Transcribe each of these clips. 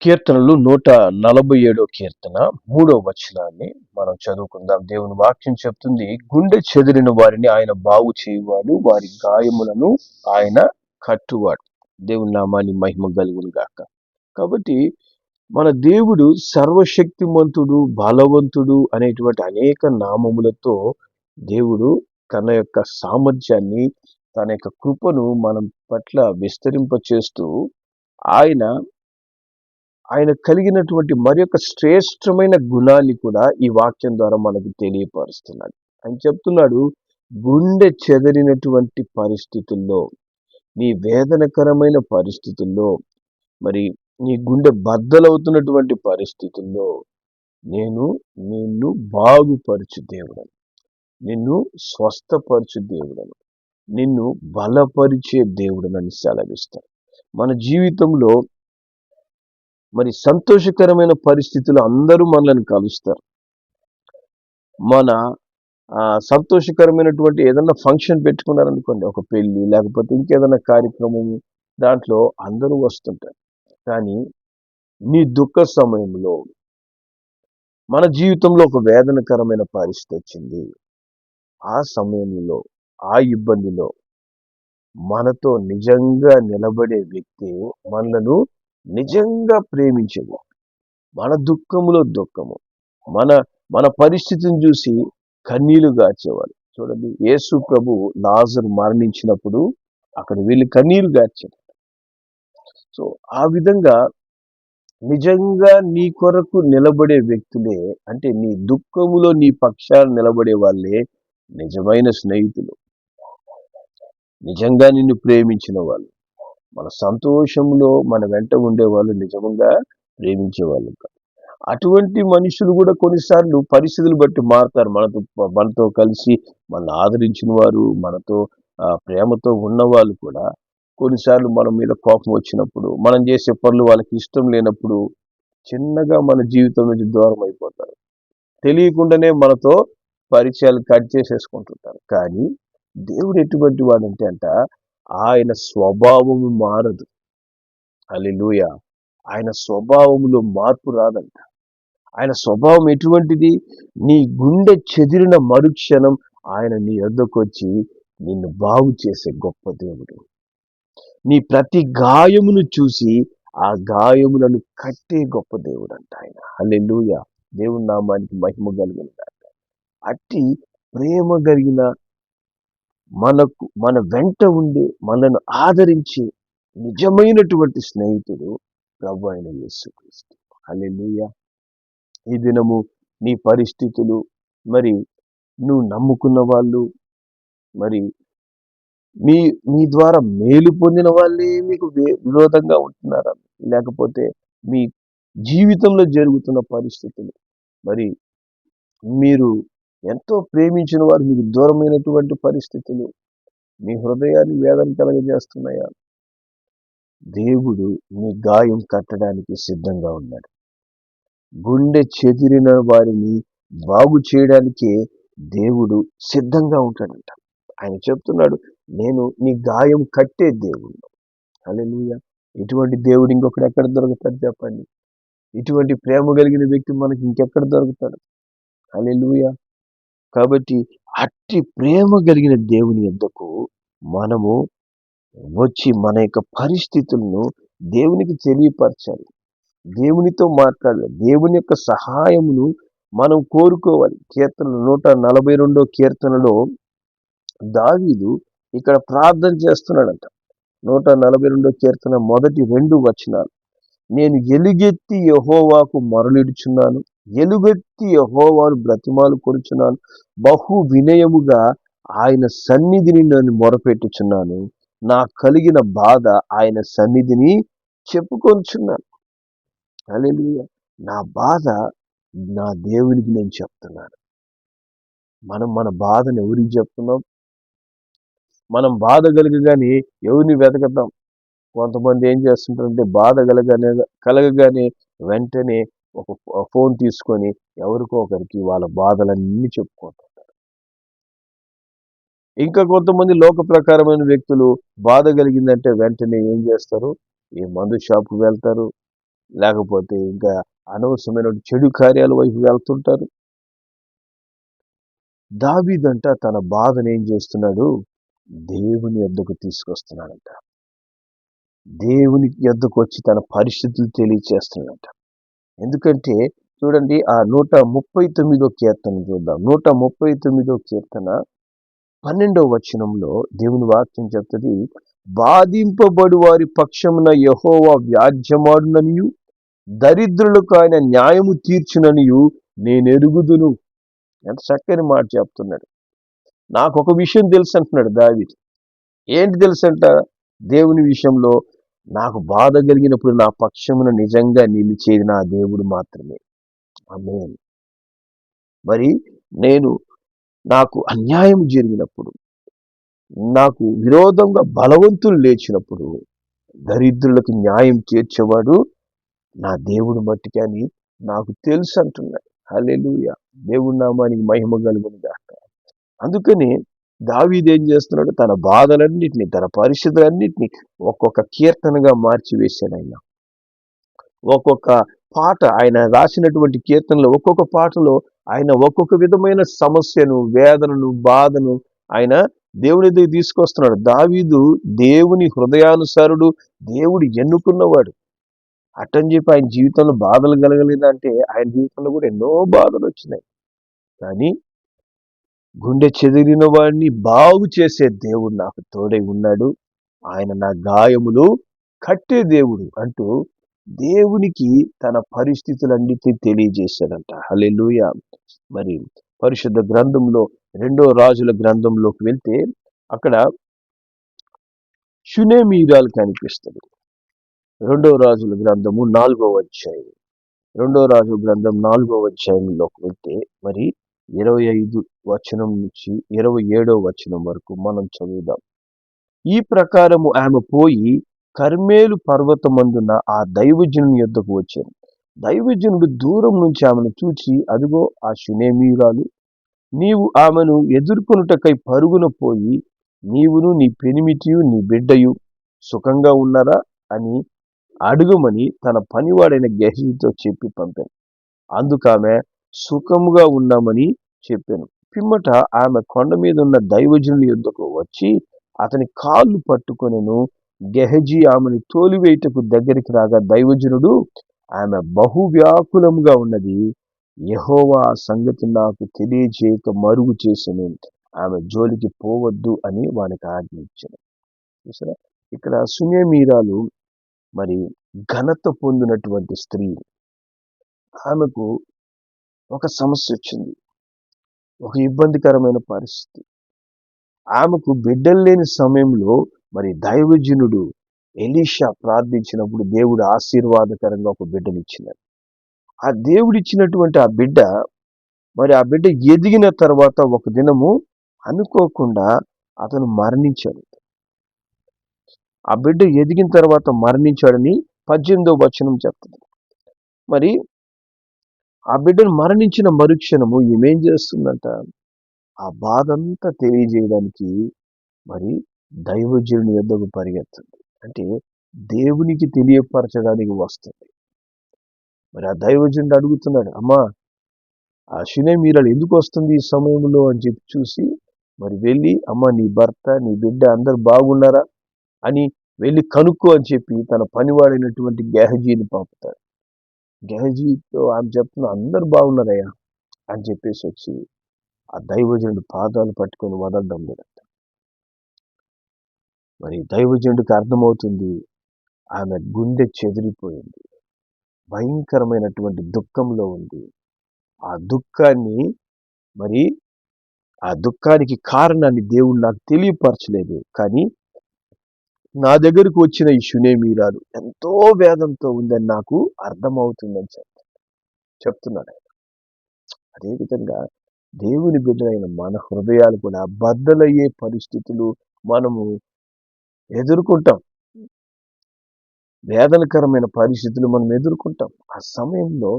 కీర్తనలు 147 కీర్తన 3 వచనాన్ని మనం చదువుకుందాం. దేవుని వాక్యం చెప్తుంది, గుండె చెదిరిన వారిని ఆయన బాగు చేయువాడు, వారి గాయములను ఆయన కట్టువాడు. దేవుని నామాన్ని మహిమ కలుగును గాక. కాబట్టి మన దేవుడు సర్వశక్తిమంతుడు, బలవంతుడు అనేటువంటి అనేక నామములతో దేవుడు తన యొక్క సామర్థ్యాన్ని, తన యొక్క కృపను మనం పట్ల విస్తరింప చేస్తూ ఆయన ఆయన కలిగినటువంటి మరి యొక్క శ్రేష్టమైన గుణాన్ని కూడా ఈ వాక్యం ద్వారా మనకు తెలియపరుస్తున్నాడు. ఆయన చెప్తున్నాడు, గుండె చెదరినటువంటి పరిస్థితుల్లో, నీ వేదనకరమైన పరిస్థితుల్లో, మరి నీ గుండె బద్దలవుతున్నటువంటి పరిస్థితుల్లో నేను నిన్ను బాగుపరచు దేవుడను, నిన్ను స్వస్థపరచు దేవుడను, నిన్ను బలపరిచే దేవుడనని సెలవిస్తాడు. మన జీవితంలో మరి సంతోషకరమైన పరిస్థితులు అందరూ మనల్ని కలుస్తారు. మన సంతోషకరమైనటువంటి ఏదన్నా ఫంక్షన్ పెట్టుకున్నారనుకోండి, ఒక పెళ్లి లేకపోతే ఇంకేదైనా కార్యక్రమం, దాంట్లో అందరూ వస్తుంటారు. కానీ నీ దుఃఖ సమయంలో, మన జీవితంలో ఒక వేదనకరమైన పరిస్థితి వచ్చింది, ఆ సమయంలో, ఆ ఇబ్బందిలో మనతో నిజంగా నిలబడే వ్యక్తి, మనలను నిజంగా ప్రేమించేది, మన దుఃఖములో దుఃఖము, మన మన పరిస్థితిని చూసి కన్నీళ్లు గార్చేవాడు. చూడండి, యేసు ప్రభు లాజరు మరణించినప్పుడు అక్కడ వీళ్ళు కన్నీళ్లు గార్చారు. సో ఆ విధంగా నిజంగా నీ కొరకు నిలబడే వ్యక్తులే, అంటే నీ దుఃఖములో నీ పక్షాన నిలబడే వాళ్ళే నిజమైన స్నేహితులు, నిజంగా నిన్ను ప్రేమించిన వాళ్ళు. మన సంతోషంలో మన వెంట ఉండేవాళ్ళు నిజంగా ప్రేమించేవాళ్ళు. అటువంటి మనుషులు కూడా కొన్నిసార్లు పరిస్థితులు బట్టి మారుతారు. మనతో కలిసి మనల్ని ఆదరించిన వారు, మనతో ప్రేమతో ఉన్నవాళ్ళు కూడా కొన్నిసార్లు మన మీద కోపం వచ్చినప్పుడు, మనం చేసే పనులు వాళ్ళకి ఇష్టం లేనప్పుడు చిన్నగా మన జీవితం నుంచి దూరం అయిపోతారు. తెలియకుండానే మనతో పరిచయాలు కట్ చేసేసుకుంటుంటారు. కానీ దేవుడు ఎటువంటి వాడంటే ఆయన స్వభావము మారదు. హల్లెలూయా. ఆయన స్వభావములో మార్పు రాదంట. ఆయన స్వభావం ఎటువంటిది? నీ గుండె చెదిరిన మరుక్షణం ఆయన నీ యొద్దకు వచ్చి నిన్ను బాగు చేసే గొప్ప దేవుడు. నీ ప్రతి గాయమును చూసి ఆ గాయములను కట్టే గొప్ప దేవుడు అంట ఆయన. హల్లెలూయా. దేవుని నామానికి మహిమ కలుగును గాక. అట్టి ప్రేమ కలిగిన, మన వెంట ఉండి మనను ఆదరించి నిజమైనటువంటి స్నేహితుడు ప్రభు అయిన యేసుక్రీస్తు. హల్లెలూయా. ఈ దినము నీ పరిస్థితులు, మరి నువ్వు నమ్ముకున్న వాళ్ళు, మరి మీ ద్వారా మేలు పొందిన వాళ్ళే మీకు విరోధంగా ఉంటున్నారా? లేకపోతే మీ జీవితంలో జరుగుతున్న పరిస్థితులు, మరి మీరు ఎంతో ప్రేమించిన వారు మీకు దూరమైనటువంటి పరిస్థితులు మీ హృదయాన్ని వేదన కలగజేస్తున్నాయా? దేవుడు నీ గాయం కట్టడానికి సిద్ధంగా ఉన్నాడు. గుండె చెదిరిన వారిని బాగు చేయడానికే దేవుడు సిద్ధంగా ఉంటాడంట. ఆయన చెప్తున్నాడు, నేను నీ గాయం కట్టే దేవుడు. హల్లెలూయా. ఇటువంటి దేవుడు ఇంకొకడు ఎక్కడ దొరుకుతాడు చెప్పండి? ఇటువంటి ప్రేమ కలిగిన వ్యక్తి మనకి ఇంకెక్కడ దొరుకుతాడు? హల్లెలూయా. కాబట్టి అట్టి ప్రేమ కలిగిన దేవుని యొద్దకు మనము వచ్చి మన యొక్క పరిస్థితులను దేవునికి తెలియపరచాలి, దేవునితో మాట్లాడాలి, దేవుని యొక్క సహాయమును మనం కోరుకోవాలి. కీర్తనలు 142 కీర్తనలో దావీదు ఇక్కడ ప్రార్థన చేస్తున్నాడంట. 142 కీర్తన మొదటి 2 వచనాలు, నేను ఎలుగెత్తి యెహోవాకు మొరలిడుచున్నాను, ఎలుగెత్తి యెహోవాను బ్రతిమాలు కొనుచున్నాను, బహు వినయముగా ఆయన సన్నిధిని నన్ను మొరపెట్టుచున్నాను, నా కలిగిన బాధ ఆయన సన్నిధిని చెప్పుకొనుచున్నాను. హల్లెలూయా. నా బాధ నా దేవునికి నేను చెప్తున్నాను. మనం మన బాధను ఎవరికి చెప్తున్నాం? మనం బాధ కలగగానే ఎవరిని వెతకతాం? కొంతమంది ఏం చేస్తుంటారంటే బాధ కలగగానే వెంటనే ఒక ఫోన్ తీసుకొని ఎవరికో ఒకరికి వాళ్ళ బాధలన్నీ చెప్పుకుంటుంటారు. ఇంకా కొంతమంది లోక ప్రకారమైన వ్యక్తులు బాధ కలిగిందంటే వెంటనే ఏం చేస్తారు? ఈ మందు షాప్కి వెళ్తారు, లేకపోతే ఇంకా అనవసరమైన చెడు కార్యాల వైపు వెళ్తుంటారు. దావీదంట తన బాధను ఏం చేస్తున్నాడు, దేవుని యొద్దకు తీసుకొస్తున్నాడంట. దేవుని యొద్దకు వచ్చి తన పరిస్థితులు తెలియచేస్తున్నాడంట. ఎందుకంటే చూడండి, ఆ 139 కీర్తన చూద్దాం. 139 కీర్తన 12వ వచనంలో దేవుని వాక్యం చెప్తుంది, బాధింపబడు వారి పక్షమున యెహోవా వ్యాజ్యమాడుననియు దరిద్రులకు ఆయన న్యాయము తీర్చుననియు నేనెరుగుదును. ఎంత చక్కని మాట చెప్తున్నాడు. నాకు ఒక విషయం తెలుసు అంటున్నాడు దావీదు. ఏంటి తెలుసంట? దేవుని విషయంలో నాకు బాధ కలిగినప్పుడు నా పక్షమున నిజంగా నిలిచేది నా దేవుడు మాత్రమే. ఆమేన్. మరి నాకు అన్యాయం జరిగినప్పుడు, నాకు విరోధంగా బలవంతులు లేచినప్పుడు, దరిద్రులకు న్యాయం తీర్చేవాడు నా దేవుడు మట్టికి అని నాకు తెలుసు అంటున్నాడు. హల్లెలూయా. దేవుడి నామానికి మహిమ కలుగును గాక. అందుకని దావీదు ఏం చేస్తున్నాడు, తన బాధలన్నిటినీ, తన పరిస్థితులన్నిటినీ ఒక్కొక్క కీర్తనగా మార్చివేశాడు ఆయన. ఒక్కొక్క పాట, ఆయన రాసినటువంటి కీర్తనలో ఒక్కొక్క పాటలో ఆయన ఒక్కొక్క విధమైన సమస్యను, వేదనను, బాధను ఆయన దేవుని దగ్గర తీసుకొస్తున్నాడు. దావీదు దేవుని హృదయానుసారుడు, దేవుడు ఎన్నుకున్నవాడు. అట్టని చెప్పి ఆయన జీవితంలో బాధలు కలగలేదంటే ఆయన జీవితంలో కూడా ఎన్నో బాధలు వచ్చినాయి. కానీ గుండె చెదిరిన వాడిని బాగు చేసే దేవుడు నాకు తోడై ఉన్నాడు, ఆయన నా గాయములు కట్టే దేవుడు అంటూ దేవునికి తన పరిస్థితులన్నిటినీ తెలియజేశాడంట. హల్లెలూయా. మరి పరిశుద్ధ గ్రంథంలో 2వ రాజుల గ్రంథంలోకి వెళ్తే అక్కడ షునేమీరాలు కనిపిస్తుంది. 2వ రాజుల గ్రంథము 4వ అధ్యాయం. 2వ రాజుల గ్రంథం 4వ అధ్యాయంలోకి వెళ్తే మరి 25 వచనం నుంచి 27వ వచనం వరకు మనం చదువుదాం. ఈ ప్రకారము ఆమె పోయి కర్మేలు పర్వతమందున ఆ దైవజనుని యొద్దకు వచ్చాను. దైవజనుడు దూరం నుంచి ఆమెను చూచి, అదిగో ఆ షునేమీయురాలు, నీవు ఆమెను ఎదుర్కొనుటకై పరుగున పోయి నీవును నీ పెనిమిటియు నీ బిడ్డయు సుఖంగా ఉన్నారా అని అడుగమని తన పనివాడైన గెహజీతో చెప్పి పంపాను. అందుకామె సుఖముగా ఉన్నామని చెప్పాను. పిమ్మట ఆమె కొండ మీద ఉన్న దైవజనుని యొద్దకు వచ్చి అతని కాళ్ళు పట్టుకొనెను. గెహజీ ఆమెను తోలివేయుటకు దగ్గరికి రాగా దైవజనుడు, ఆమె బహు వ్యాకులముగా ఉన్నది, యెహోవా ఆ సంగతి నాకు తెలియజేయక మరుగు చేసెను, ఆమె జోలికి పోవద్దు అని వానికి ఆజ్ఞ ఇచ్చాను. చూసారా, ఇక్కడ షునేమీరాలు మరి ఘనత పొందినటువంటి స్త్రీ. ఆమెకు ఒక సమస్య వచ్చింది, ఒక ఇబ్బందికరమైన పరిస్థితి. ఆమెకు బిడ్డలు లేని సమయంలో మరి దైవజనుడు ఎలీషా ప్రార్థించినప్పుడు దేవుడు ఆశీర్వాదకరంగా ఒక బిడ్డనిచ్చినాడు. ఆ దేవుడిచ్చినటువంటి ఆ బిడ్డ ఎదిగిన తర్వాత ఒక దినము అనుకోకుండా అతను మరణించాడు. ఆ బిడ్డ ఎదిగిన తర్వాత మరణించాడని 18వ వచనం చెప్తుంది. మరి ఆ బిడ్డను మరణించిన మరుక్షణము ఈమెం చేస్తుందంట, ఆ బాధ అంతా తెలియజేయడానికి మరి దైవజనుని యొద్దకు పరిగెత్తుంది. అంటే దేవునికి తెలియపరచడానికి వస్తుంది. మరి ఆ దైవజనుడు అడుగుతున్నాడు, అమ్మా ఆ షునేమీరాలు ఎందుకు వస్తుంది ఈ సమయంలో అని చెప్పి చూసి మరి వెళ్ళి, అమ్మ నీ భర్త నీ బిడ్డ అందరు బాగున్నారా అని వెళ్ళి కనుక్కో అని చెప్పి తన పనివాడైనటువంటి గెహజీని పంపుతాడు. గెహజీతో ఆమె చెప్తున్నా, అందరు బాగున్నారయ్యా అని చెప్పేసి వచ్చి ఆ దైవజనుడు పాదాలు పట్టుకొని వదలడం లేదంట. మరి దైవజనుడికి అర్థమవుతుంది, ఆమె గుండె చెదిరిపోయింది, భయంకరమైనటువంటి దుఃఖంలో ఉంది. ఆ దుఃఖాన్ని మరి ఆ దుఃఖానికి కారణాన్ని దేవుడు నాకు తెలియపరచలేదు, కానీ నా దగ్గరకు వచ్చిన ఈ షునేమీరాలు ఎంతో వేదంతో ఉందని నాకు అర్థమవుతుందని చెప్తున్నాడు ఆయన. అదేవిధంగా దేవుని బిడ్డలైన మన హృదయాలు కూడా బద్దలయ్యే పరిస్థితులు మనము ఎదుర్కొంటాం. వేదనకరమైన పరిస్థితులు మనం ఎదుర్కొంటాం. ఆ సమయంలో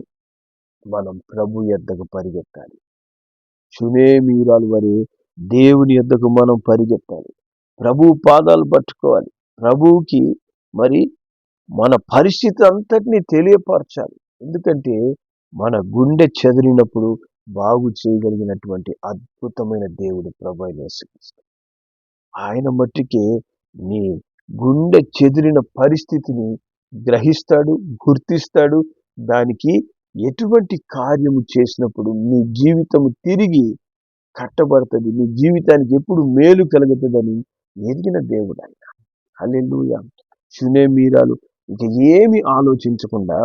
మనం ప్రభు యొద్దకు పరిగెత్తాలి. షునేమీరాలు వలె దేవుని యొద్దకు మనం పరిగెత్తాలి. ప్రభు పాదాలు పట్టుకోవాలి. ప్రభువుకి మరి మన పరిస్థితి అంతటినీ తెలియపరచాలి. ఎందుకంటే మన గుండె చెదిరినప్పుడు బాగు చేయగలిగినటువంటి అద్భుతమైన దేవుడు ప్రభువైన యేసుక్రీస్తు. ఆయన మట్టుకే నీ గుండె చెదిరిన పరిస్థితిని గ్రహిస్తాడు, గుర్తిస్తాడు. దానికి ఎటువంటి కార్యము చేసినప్పుడు నీ జీవితము తిరిగి కట్టబడుతుంది, నీ జీవితానికి ఎప్పుడు మేలు కలుగుతుందని ఎరిగిన దేవుడు ఆయన. హల్లెలూయా. శూనేమీరాలు ఇక ఏమి ఆలోచించకుండా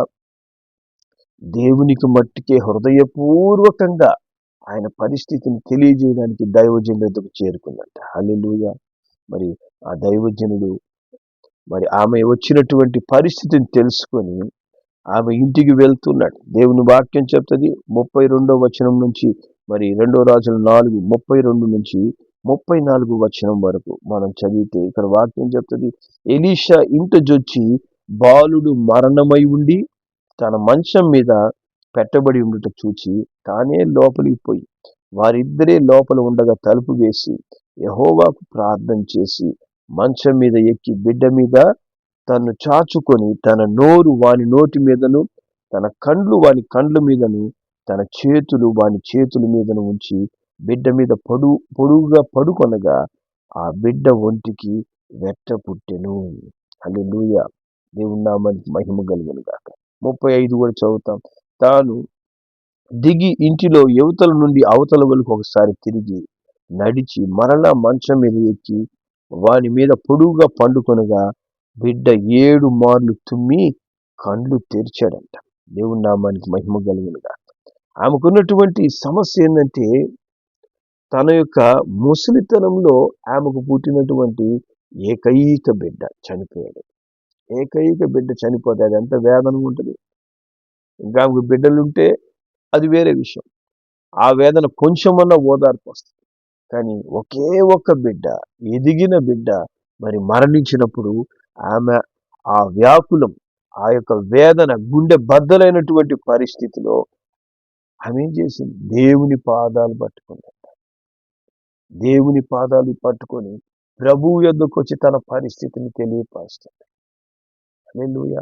దేవునికి మట్టుకే హృదయపూర్వకంగా ఆయన పరిస్థితిని తెలియజేయడానికి దైవజనుడి వద్దకు చేరుకుందంట. హల్లెలూయా. మరి ఆ దైవజనుడు మరి ఆమె వచ్చినటువంటి పరిస్థితిని తెలుసుకొని ఆమె ఇంటికి వెళ్తున్నాడు. దేవుని వాక్యం చెప్తుంది 32వ వచనం నుంచి మరి 2 రాజుల 4:32 నుంచి 34 వచనం వరకు మనం చదివితే ఇక్కడ వాక్యం చెప్తుంది, ఎలీషా ఇంట జొచ్చి బాలుడు మరణమై ఉండి తన మంచం మీద పెట్టబడి ఉండట చూచి తానే లోపలికి పోయి వారిద్దరే లోపల ఉండగా తలుపు వేసి యెహోవాకు ప్రార్థన చేసి మంచం మీద ఎక్కి బిడ్డ మీద తన్ను చాచుకొని తన నోరు వాని నోటి మీదను తన కండ్లు వాని కండ్ల మీదను తన చేతులు వాని చేతుల మీదను ఉంచి బిడ్డ మీద పొడుగుగా పడుకొనగా ఆ బిడ్డ ఒంటికి వెట్ట పుట్టెను. హల్లెలూయా. దేవుని నామానికి మహిమ కలుగును గాక. 35 కూడా చదువుతాం. తాను దిగి ఇంటిలో యువతల నుండి అవతల వరకు ఒకసారి తిరిగి నడిచి మరలా మంచం మీద ఎక్కి వాని మీద పొడుగుగా పండుకొనగా బిడ్డ 7 మార్లు తుమ్మి కండ్లు తెరిచాడంట. దేవుని నామానికి మహిమ కలుగునుగా. ఆమెకున్నటువంటి సమస్య ఏంటంటే తన యొక్క ముసలితనంలో ఆమెకు పుట్టినటువంటి ఏకైక బిడ్డ చనిపోయాడు. ఏకైక బిడ్డ చనిపోతే అది ఎంత వేదన ఉంటుంది. ఇంకా ఆమెకు బిడ్డలుంటే అది వేరే విషయం. ఆ వేదన కొంచెమన్నా ఓదార్పు వస్తుంది. కానీ ఒకే ఒక్క బిడ్డ, ఎదిగిన బిడ్డ మరి మరణించినప్పుడు ఆమె ఆ వ్యాకులం, ఆ యొక్క వేదన, గుండె బద్దలైనటువంటి పరిస్థితిలో ఆమె ఏం చేసింది? దేవుని పాదాలు పట్టుకుంది. దేవుని పాదాలు పట్టుకొని ప్రభువు యొద్దకు వచ్చి తన పరిస్థితిని తెలియపరుస్తుంది. హల్లెలూయా.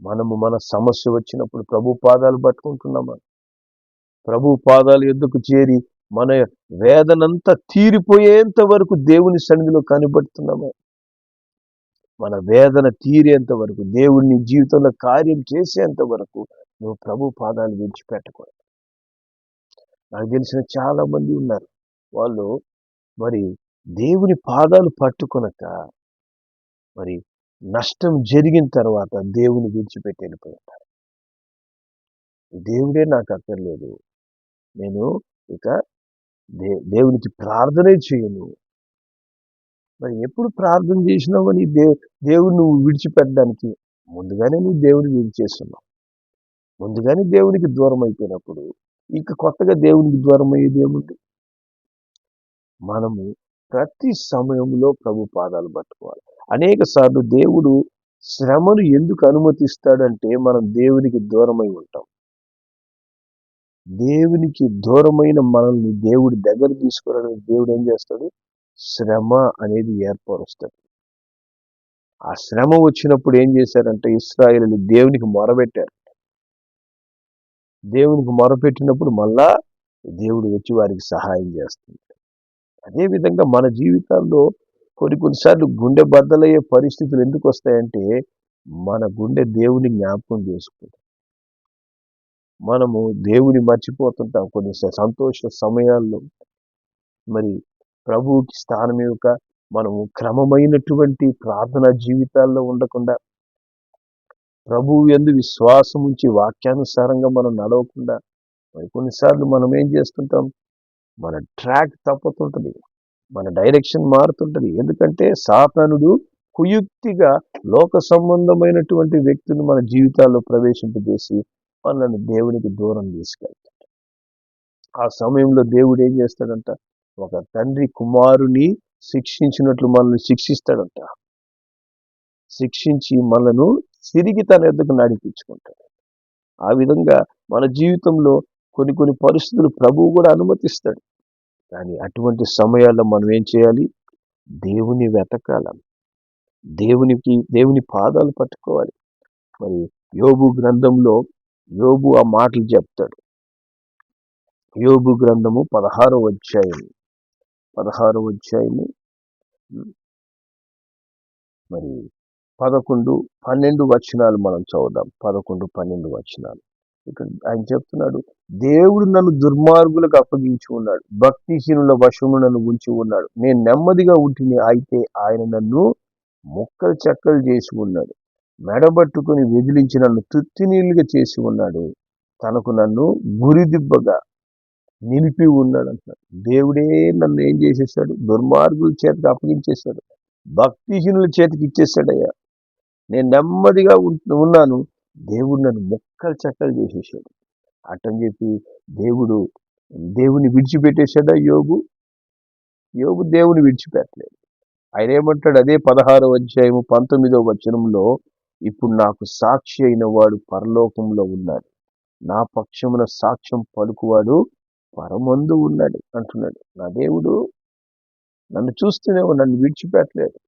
మనము మన సమస్య వచ్చినప్పుడు ప్రభు పాదాలు పట్టుకుంటున్నామా? ప్రభు పాదాలు యొద్దకు చేరి మన వేదనంతా తీరిపోయేంత వరకు దేవుని సన్నిధిలో కనబడుతున్నామా? మన వేదన తీరేంత వరకు, దేవుని జీవితంలో కార్యం చేసేంత వరకు నువ్వు ప్రభు పాదాలు విడిచిపెట్టకూడదు. నాకు తెలిసిన చాలా మంది ఉన్నారు, వాళ్ళు మరి దేవుని పాదాలు పట్టుకొనక మరి నష్టం జరిగిన తర్వాత దేవుని విడిచిపెట్టి వెళ్ళిపోయింటారు. దేవుడే నాకు అక్కర్లేదు, నేను ఇక దేవునికి ప్రార్థనే చేయను. మరి ఎప్పుడు ప్రార్థన చేసినావని దేవుని నువ్వు విడిచిపెట్టడానికి ముందుగానే నువ్వు దేవుని విడిచేస్తున్నావు. ముందుగానే దేవునికి దూరం అయిపోయినప్పుడు ఇంకా కొత్తగా దేవునికి దూరం అయ్యేది ఏముంది? మనము ప్రతి సమయంలో ప్రభు పాదాలు పట్టుకోవాలి. అనేక సార్లు దేవుడు శ్రమను ఎందుకు అనుమతిస్తాడంటే మనం దేవునికి దూరమై ఉంటాం. దేవునికి దూరమైన మనల్ని దేవుడి దగ్గర తీసుకురావడానికి దేవుడు ఏం చేస్తాడు? శ్రమ అనేది ఏర్పరుస్తాడు. ఆ శ్రమ వచ్చినప్పుడు ఏం చేశారంటే ఇశ్రాయేలీయులు దేవునికి మొరపెట్టారు. దేవునికి మొరపెట్టినప్పుడు మళ్ళా దేవుడు వచ్చి వారికి సహాయం చేస్తుంది. అదేవిధంగా మన జీవితాల్లో కొన్నిసార్లు గుండె బద్దలయ్యే పరిస్థితులు ఎందుకు వస్తాయంటే మన గుండె దేవుని జ్ఞాపకం చేసుకుంటాం. మనము దేవుని మర్చిపోతుంటాం కొన్ని సంతోష సమయాల్లో. మరి ప్రభువుకి స్థానం ఇవ్వక మనము క్రమమైనటువంటి ప్రార్థనా జీవితాల్లో ఉండకుండా, ప్రభువు యందు విశ్వాసం ఉంచి వాక్యానుసారంగా మనం నడవకుండా మరి కొన్నిసార్లు మనం ఏం చేస్తుంటాం? మన ట్రాక్ తప్పుతుంటది, మన డైరెక్షన్ మారుతుంటది. ఎందుకంటే సాతానుడు కుయుక్తిగా లోక సంబంధమైనటువంటి వ్యక్తులను మన జీవితాల్లో ప్రవేశింపజేసి మనల్ని దేవునికి దూరం తీసుకెళ్తాడు. ఆ సమయంలో దేవుడు ఏం చేస్తాడంట? ఒక తండ్రి కుమారుని శిక్షించినట్లు మనల్ని శిక్షిస్తాడంట. శిక్షించి మనను తిరిగి తన యొద్దకు నడిపించుకుంటాడు. ఆ విధంగా మన జీవితంలో కొన్ని పరిస్థితులు ప్రభువు కూడా అనుమతిస్తాడు. కానీ అటువంటి సమయాల్లో మనం ఏం చేయాలి? దేవుని వెతకాల. దేవుని పాదాలు పట్టుకోవాలి. మరి యోబు గ్రంథంలో యోబు ఆ మాటలు చెప్తాడు. యోబు గ్రంథము 16వ అధ్యాయము మరి 11, 12 వచనాలు మనం చదువుదాం. 11, 12 వచనాలు. ఇక్కడ ఆయన చెప్తున్నాడు, దేవుడు నన్ను దుర్మార్గులకు అప్పగించి ఉన్నాడు, భక్తిహీనుల వశము నన్ను ఉంచి ఉన్నాడు. నేను నెమ్మదిగా ఉంటిని, అయితే ఆయన నన్ను ముక్కలు చెక్కలు చేసి ఉన్నాడు. మెడబట్టుకుని విదిలించి నన్ను తుత్తినీళ్ళుగా చేసి ఉన్నాడు. తనకు నన్ను గురిదిబ్బగా నిలిపి ఉన్నాడు అంటున్నాడు. దేవుడే నన్ను ఏం చేసేసాడు? దుర్మార్గుల చేతికి అప్పగించేశాడు, భక్తిహీనుల చేతికి ఇచ్చేసాడయ్యా. నేను నెమ్మదిగా ఉన్నాను, దేవుడు నన్ను ముక్కలు చెక్కలు చేసేసాడు అట్టని చెప్పి దేవుని విడిచిపెట్టేశాడా యోబు? దేవుని విడిచిపెట్టలేదు. ఆయన ఏమంటాడు? అదే 16వ అధ్యాయము 19వ వచనంలో, ఇప్పుడు నాకు సాక్షి అయిన వాడు పరలోకంలో ఉన్నాడు, నా పక్షమున సాక్ష్యం పలుకువాడు పరమందు ఉన్నాడు అంటున్నాడు. నా దేవుడు నన్ను చూస్తూనే నన్ను విడిచిపెట్టలేదు.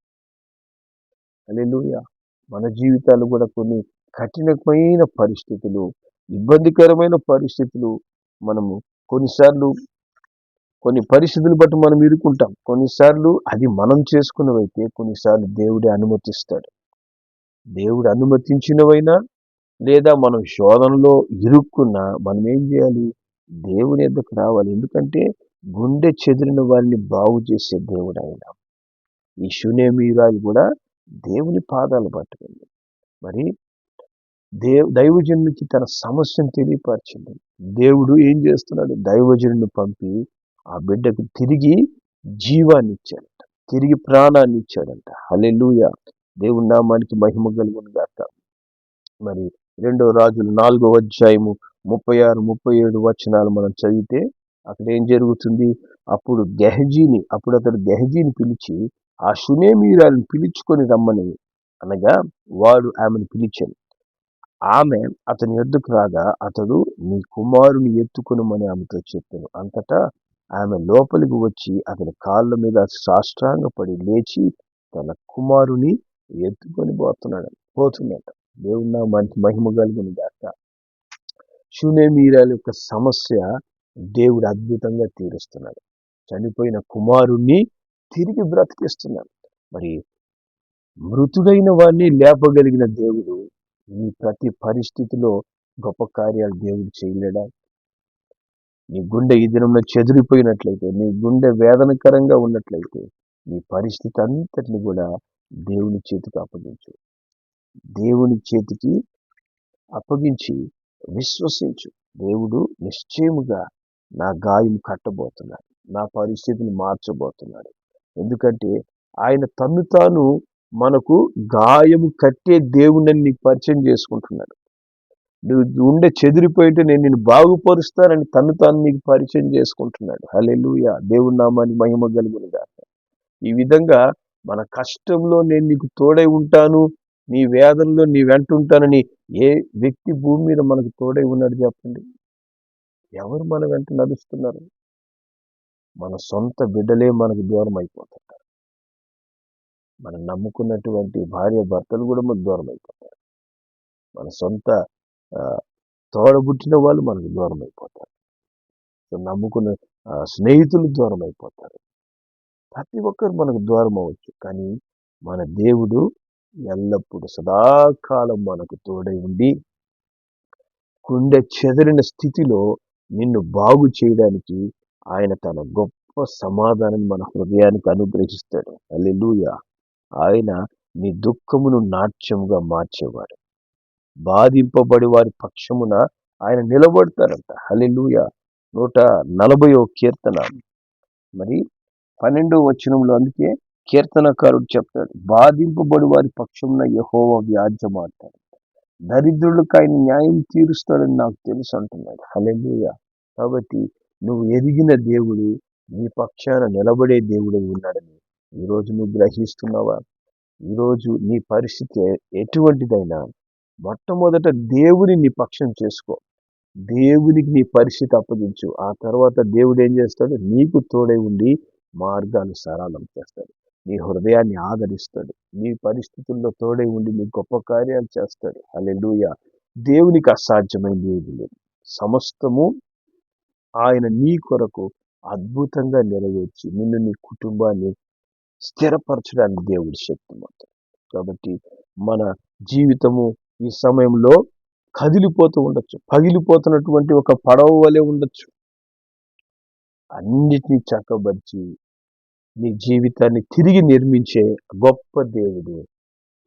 హల్లెలూయా. మన జీవితాలు కూడా కొన్ని కఠినమైన పరిస్థితులు, ఇబ్బందికరమైన పరిస్థితులు, మనము కొన్నిసార్లు కొన్ని పరిస్థితులు బట్టి మనం ఇరుక్కుంటాం. కొన్నిసార్లు అది మనం చేసుకున్నవైతే, కొన్నిసార్లు దేవుడే అనుమతిస్తాడు. దేవుడు అనుమతించినవైనా లేదా మనం శోధనలో ఇరుక్కున్నా మనం ఏం చేయాలి? దేవుని ఎద్దకు రావాలి. ఎందుకంటే గుండె చెదిరిన వారిని బాగు చేసే దేవుడు ఆయన. ఈ షూనేమీరాజు కూడా దేవుని పాదాలు పట్టుకుంది. మరి దైవజనునికి తన సమస్యను తెలియపరిచింది. దేవుడు ఏం చేస్తున్నాడు? దైవజనుని పంపి ఆ బిడ్డకు తిరిగి జీవాన్ని ఇచ్చాడంట, తిరిగి ప్రాణాన్ని ఇచ్చాడంట. హల్లెలూయా. దేవుని నామానికి మహిమ కలుగును గాక. మరి 2వ రాజులు 4వ అధ్యాయము 36, 37 వచనాలు మనం చదివితే అక్కడ ఏం జరుగుతుంది? అప్పుడు అతడు గెహజీని పిలిచి ఆ షూనేమీరాలను పిలుచుకొని రమ్మని అనగా, వాడు ఆమెను పిలిచాను. ఆమె అతని యొద్దకు రాగా, అతడు నీ కుమారుని ఎత్తుకొనుమని ఆమెతో చెప్పాను. అంతటా ఆమె లోపలికి వచ్చి అతని కాళ్ళ మీద సాష్టాంగపడి లేచి తన కుమారుని ఎత్తుకొని పోతున్నట. దేవుని నామానికి మహిమ కలుగును గాక. షూనేమీరాల యొక్క సమస్య దేవుడు అద్భుతంగా తీరుస్తున్నాడు. చనిపోయిన కుమారుణ్ణి తిరిగి బ్రతికిస్తున్నాడు. మరి మృతుడైన వాడిని లేపగలిగిన దేవుడు నీ ప్రతి పరిస్థితిలో గొప్ప కార్యాలు దేవుడు చేయలేడా? నీ గుండె ఈ దినంలో చెదిరిపోయినట్లయితే, నీ గుండె వేదనకరంగా ఉన్నట్లయితే, నీ పరిస్థితి అంతటిని కూడా దేవుని చేతికి అప్పగించు. దేవుని చేతికి అప్పగించి విశ్వసించు. దేవుడు నిశ్చయముగా నా గాయం కట్టబోతున్నాడు, నా పరిస్థితిని మార్చబోతున్నాడు. ఎందుకంటే ఆయన తన్ను తాను మనకు గాయము కట్టే దేవుణ్ణి నీకు పరిచయం చేసుకుంటున్నాడు. నువ్వు ఉండే చెదిరిపోయింటే నేను నిన్ను బాగుపరుస్తానని తన్ను తాను నీకు పరిచయం చేసుకుంటున్నాడు. హల్లెలూయా. దేవుని నామానికి మహిమ కలుగును గాక. ఈ విధంగా మన కష్టంలో నేను నీకు తోడై ఉంటాను, నీ వేదనలో నీ వెంట ఉంటానని ఏ వ్యక్తి భూమి మీద మనకు తోడై ఉన్నాడు చెప్పండి? ఎవరు మన వెంట నడుస్తున్నారు? మన సొంత బిడ్డలే మనకు దూరం అయిపోతుంటారు. మనం నమ్ముకున్నటువంటి భార్య భర్తలు కూడా మనకు దూరం అయిపోతారు. మన సొంత తోడబుట్టిన వాళ్ళు మనకు దూరం అయిపోతారు. నమ్ముకున్న స్నేహితులు దూరం అయిపోతారు. ప్రతి ఒక్కరు మనకు దూరం అవ్వచ్చు, కానీ మన దేవుడు ఎల్లప్పుడూ సదాకాలం మనకు తోడై ఉండి గుండె చెదిరిన స్థితిలో నిన్ను బాగు చేయడానికి ఆయన తన గొప్ప సమాధానం మన హృదయానికి అనుగ్రహిస్తాడు. హల్లెలూయా. ఆయన నీ దుఃఖమును నాట్యముగా మార్చేవాడు. బాధింపబడి వారి పక్షమున ఆయన నిలబడతారంట. హల్లెలూయా. 140వ కీర్తన మరి 12వ వచనంలో, అందుకే కీర్తనకారుడు చెప్తాడు, బాధింపబడి వారి పక్షమున యెహోవా వ్యాజ్యమాడతాడు, దరిద్రులకు ఆయన న్యాయం తీరుస్తాడని నాకు తెలుసు అంటున్నాడు. హల్లెలూయా. కాబట్టి నువ్వు ఎదిగిన దేవుడు నీ పక్షాన నిలబడే దేవుడై ఉన్నాడని ఈరోజు నువ్వు గ్రహిస్తున్నావా? ఈరోజు నీ పరిస్థితి ఎటువంటిదైనా మొట్టమొదట దేవుని నీ పక్షం చేసుకో. దేవునికి నీ పరిస్థితి అప్పగించు. ఆ తర్వాత దేవుడు ఏం చేస్తాడు? నీకు తోడై ఉండి మార్గాలు సరళం చేస్తాడు. నీ హృదయాన్ని ఆదరిస్తాడు. నీ పరిస్థితుల్లో తోడై ఉండి నీ గొప్ప కార్యాలు చేస్తాడు. హల్లెలూయా. దేవునికి అసాధ్యమైంది ఏది లేదు. సమస్తము ఆయన నీ కొరకు అద్భుతంగా నెరవేర్చి నిన్ను నీ కుటుంబాన్ని స్థిరపరచడానికి దేవుడి శక్తిమంతుడు. కాబట్టి మన జీవితము ఈ సమయంలో కదిలిపోతూ ఉండొచ్చు. పగిలిపోతున్నటువంటి ఒక పడవ వలె ఉండొచ్చు. అన్నిటినీ చక్కబరిచి నీ జీవితాన్ని తిరిగి నిర్మించే గొప్ప దేవుడు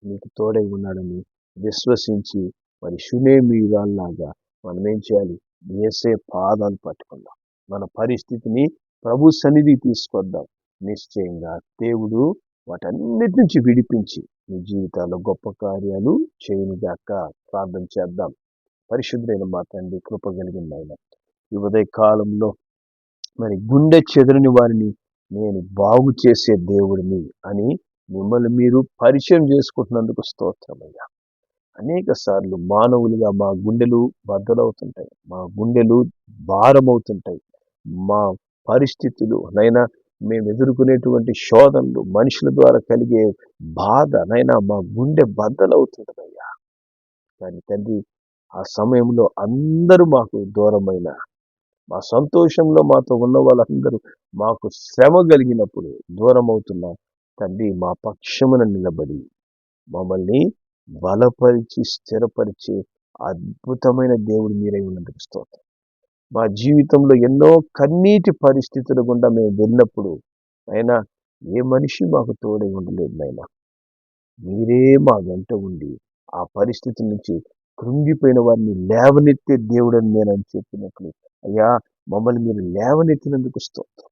నీకు తోడై ఉన్నాడని విశ్వసించి మరి శూనేమీయురాల్లాగా మనం ఏం చేయాలి? యేసే పాదాలు పట్టుకుందాం. మన పరిస్థితిని ప్రభు సన్నిధికి తీసుకొద్దాం. నిశ్చయంగా దేవుడు వాటన్నిటి నుంచి విడిపించి నీ జీవితాల్లో గొప్ప కార్యాలు చేయనుగాక. ప్రార్థన చేద్దాం. పరిశుద్ధుడైన మా తండ్రి, కృప కలిగిన ఆయన, ఈ ఉదయ కాలంలో మరి గుండె చెదరని వారిని నేను బాగు చేసే దేవుడిని అని మిమ్మల్ని మీరు పరిచయం చేసుకుంటున్నందుకు స్తోత్రమయ్యా. అనేక సార్లు మానవులుగా మా గుండెలు బద్దలవుతుంటాయి, మా గుండెలు భారమవుతుంటాయి. మా పరిస్థితులు నైనా మేము ఎదుర్కొనేటువంటి శోధనలు, మనుషుల ద్వారా కలిగే బాధ నైనా మా గుండె బద్దలవుతుంటుందయ్యా. కానీ తండ్రి, ఆ సమయంలో అందరూ మాకు దూరమైన, మా సంతోషంలో మాతో ఉన్న వాళ్ళందరూ మాకు శ్రమ కలిగినప్పుడు దూరం అవుతున్నా తండ్రి, మా పక్షమున నిలబడి మమ్మల్ని బలపరిచి స్థిరపరిచి అద్భుతమైన దేవుడు మీరై ఉన్నందుకు స్తోత్రం. మా జీవితంలో ఎన్నో కన్నీటి పరిస్థితుల గుండా మేము వెళ్ళినప్పుడు అయినా ఏ మనిషి మాకు తోడై ఉండలేదు నాయనా. మీరే మా వెంట ఉండి ఆ పరిస్థితి నుంచి కృంగిపోయిన వారిని లేవనెత్తే దేవుడని నేనని చెప్పినట్లు అయ్యా, మమ్మల్ని మీరు లేవనెత్తినందుకు స్తోత్రం.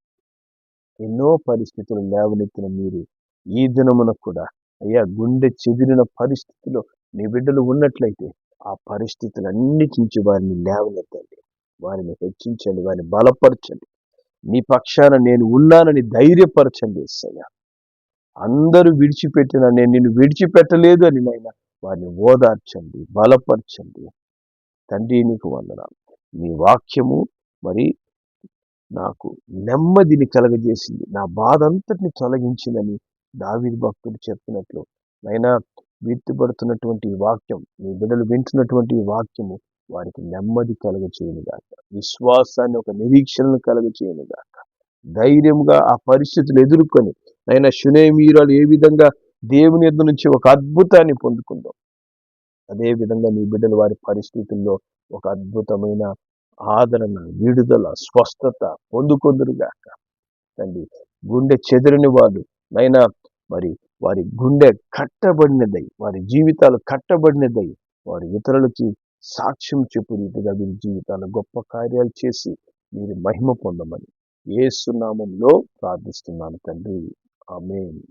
ఎన్నో పరిస్థితులు లేవనెత్తిన మీరు ఈ దినమున కూడా అయ్యా, గుండె చెదిరిన పరిస్థితిలో నీ బిడ్డలు ఉన్నట్లయితే ఆ పరిస్థితులన్నిటి నుంచి వారిని లేవనెత్తండి, వారిని హెచ్చించండి, వారిని బలపరచండి. నీ పక్షాన నేను ఉన్నానని ధైర్యపరచండి యేసయ్యా. అందరూ విడిచిపెట్టిన నేను నిన్ను విడిచిపెట్టలేదు అని నాయన వారిని ఓదార్చండి, బలపరచండి. తండ్రి, నీకు వందనాలు. నీ వాక్యము మరి నాకు నెమ్మదిని కలగజేసింది, నా బాధ అంతటిని తొలగించిందని దావీదు భక్తుడు చెప్పినట్లు నైనా విత్తుబడుతున్నటువంటి ఈ వాక్యం, నీ బిడ్డలు వింటున్నటువంటి ఈ వాక్యము వారికి నెమ్మది కలగచేయునుగాక, విశ్వాసాన్ని, ఒక నిరీక్షణను కలగచేయునుగాక. ధైర్యంగా ఆ పరిస్థితులు ఎదుర్కొని నైనా శూనేమీయురాలు ఏ విధంగా దేవుని యొద్ద నుంచి ఒక అద్భుతాన్ని పొందుకుందో అదే విధంగా నీ బిడ్డలు వారి పరిస్థితుల్లో ఒక అద్భుతమైన ఆదరణ, విడుదల, స్వస్థత పొందుకొందురుగాక. తండ్రి, గుండె చెదిరిని వాళ్ళు నైనా మరి వారి గుండె కట్టబడినదై, వారి జీవితాలు కట్టబడినదై, వారి ఇతరులకి సాక్ష్యం చెప్పు రీతిగా వీరి జీవితాల గొప్ప కార్యాలు చేసి మీరు మహిమ పొందమని యేసు నామములో ప్రార్థిస్తున్నాను తండ్రి. ఆమేన్.